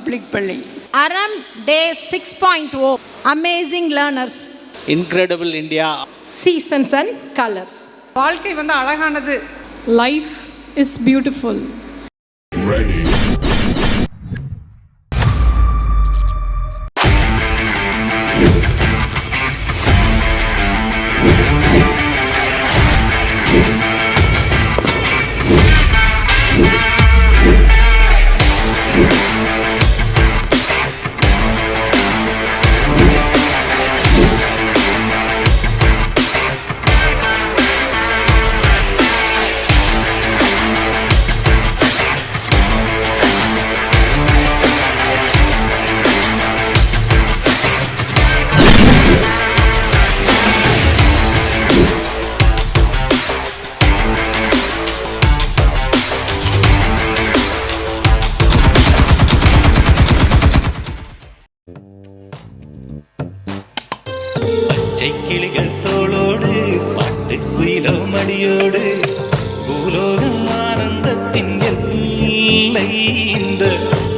Public பள்ளி. அறம் டே 6.0 amazing learners. Incredible India. Seasons and colours. வாழ்க்கை அழகானது. Life is beautiful. Ready. கிளிகள் தோளோடு பாட்டு குயிலோ மடியோடு பூலோகம் ஆனந்தத்தின் எல்லை. இந்த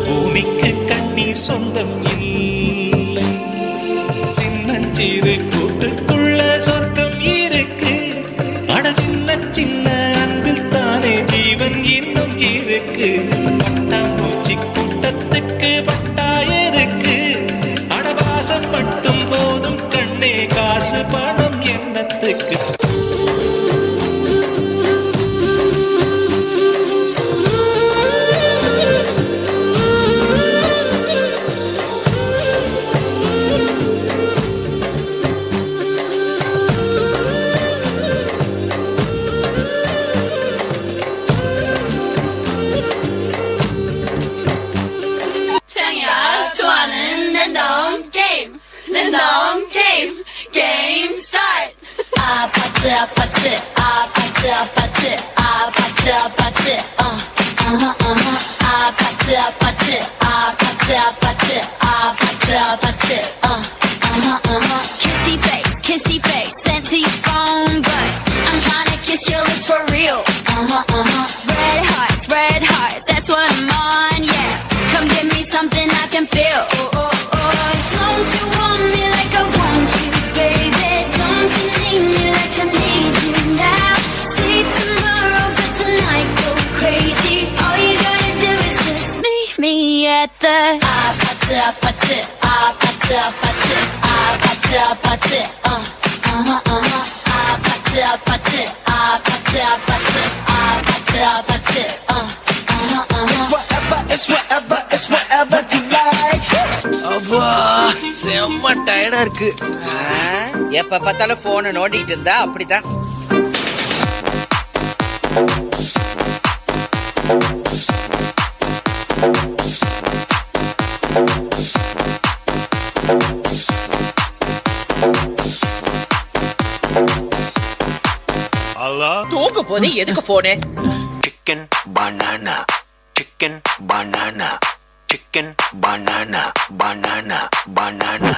பூமிக்கு கண்ணீர் சொந்தம் இல்லை. சின்னஞ்சிறு கூட்டுக்குள்ள சொர்க்கம் இருக்கு. அட சின்ன சின்ன அன்பில் தானே ஜீவன் இன்னும் இருக்கு. பட்டாம்பூச்சி கூட்டத்துக்கு பட்டா எதுக்கு? அடவாசம் மட்டும் போதும் கண்ணே, காசு பணம் என்னத்துக்கு? Game start. Party, party, party, party, party, party, party, party, party, party, kissy face, sent to your phone, but I'm trying to kiss your lips for real. Red hearts, that's what I'm on, yeah. Come give me something I can feel. Don't you want me like I want you, baby? Don't you need me like I need you now? See tomorrow, but tonight go crazy. All you gotta do is just meet me at the party, party, party, party, party, party, party, party, It's whatever, it's whatever you like. அப்பா செம்ம டயர்டா இருக்கு. எப்ப பார்த்தாலும் போனை நோண்டிட்டு இருந்தா அப்படிதான். தூங்க போது எதுக்கு போனு? Chicken banana, chicken banana, chicken banana, banana, banana,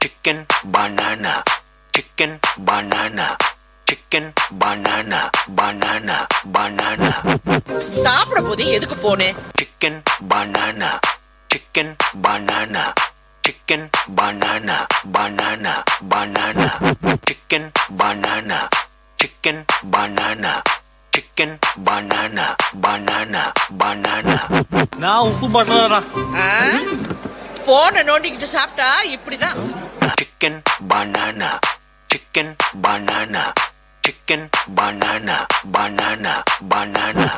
chicken banana, chicken banana, chicken banana, banana, banana. சாப்பிட போது எதுக்கு போனு? Chicken banana, chicken banana, chicken banana, banana, banana, chicken banana, chicken banana, chicken banana, banana, banana. நான் உப்பு பண்றேன். போனை நோண்டிக்கிட்டு சாப்பிட்டா இப்படிதான். Chicken banana, chicken banana, chicken banana, banana, banana.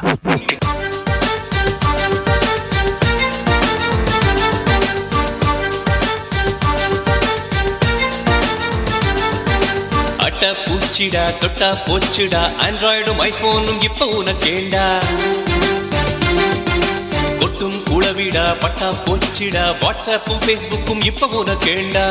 அட்ட பூச்சிடா தொட்டா போச்சுடா, ஆண்ட்ராய்டும் ஐபோனும் இப்ப உனக்கேண்டா. கொட்டும் குளவிடா பட்டா போச்சிடா, வாட்ஸ்அப்பும் ஃபேஸ்புக்கும் இப்ப உனக்கேண்டா.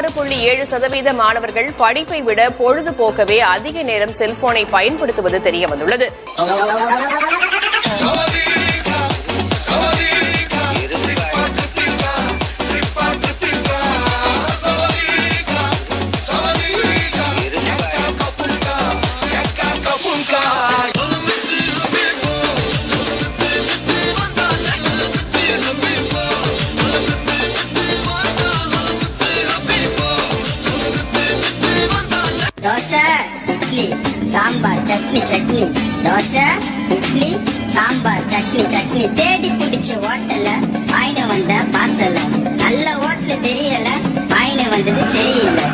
56.7% மாணவர்கள் படிப்பை விட பொழுதுபோக்கவே அதிக நேரம் செல்போனை பயன்படுத்துவது தெரியவந்துள்ளது. தோசை இட்லி சாம்பார் சட்னி சட்னி தோசை இட்லி சாம்பார் சட்னி சட்னி தேடி பிடிச்ச ஹோட்டல்ல வாங்கின வந்த பார்சல் நல்ல ஹோட்டல் தெரியல வாங்கின வந்தது சரியில்லை.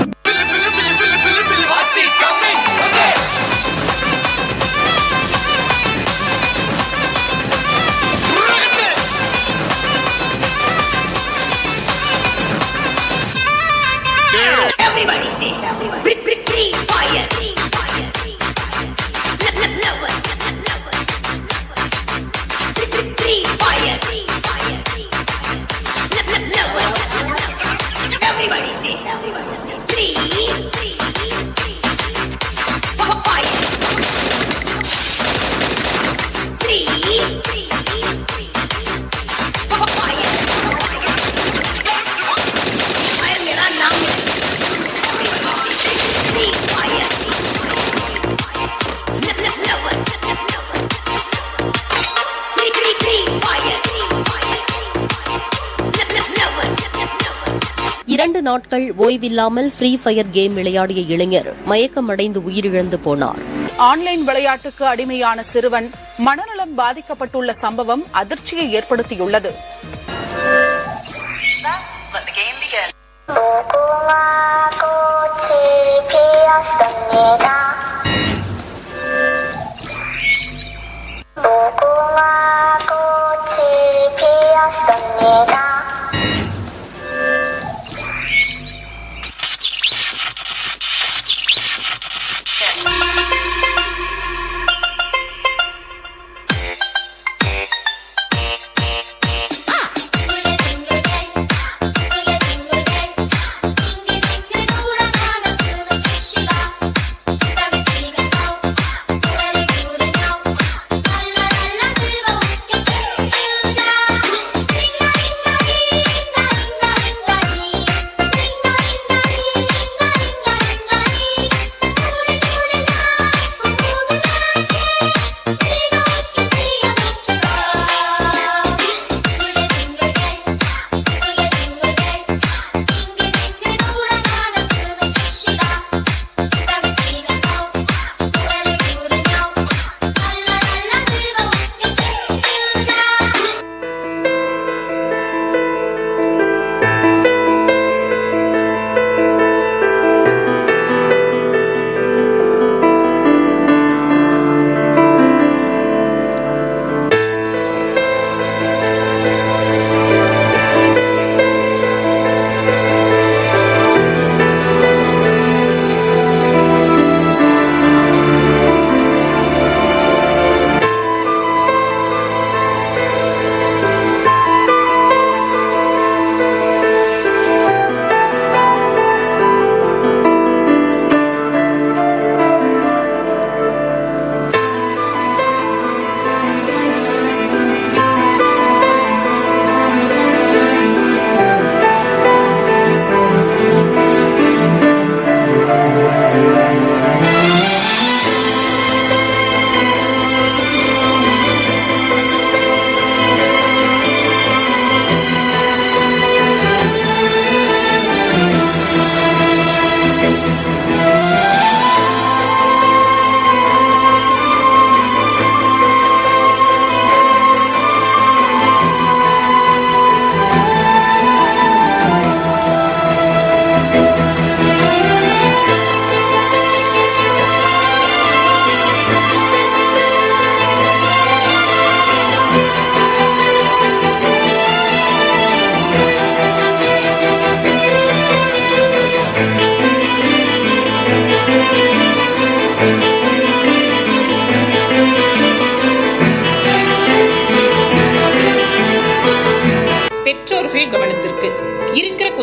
இரண்டு நாட்கள் ஓய்வில்லாமல் ஃப்ரீ ஃபயர் கேம் விளையாடிய இளைஞர் மயக்கமடைந்து உயிரிழந்து போனார். ஆன்லைன் விளையாட்டுக்கு அடிமையான சிறுவன் மனநலம் பாதிக்கப்பட்டுள்ள சம்பவம் அதிர்ச்சியை ஏற்படுத்தியுள்ளது.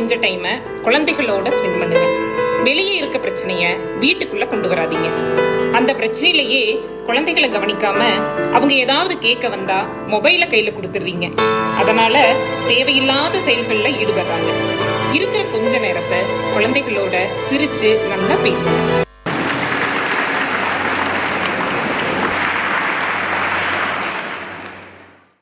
கொஞ்சம் டைமை குழந்தைகளோட ஸ்பெண்ட் பண்ணுங்க. வெளியே இருக்க பிரச்சனைய வீட்டுக்குள்ள கொண்டு வராதீங்க. அந்த பிரச்சனையிலேயே குழந்தைகளை கவனிக்காம அவங்க ஏதாவது கேட்க வந்தா மொபைலை கையில கொடுத்துடுறீங்க. அதனால தேவையில்லாத செயல்கள்ல ஈடுபடுறாங்க. இருக்கிற கொஞ்ச நேரத்தை குழந்தைகளோட சிரிச்சு நல்லா பேசுங்க.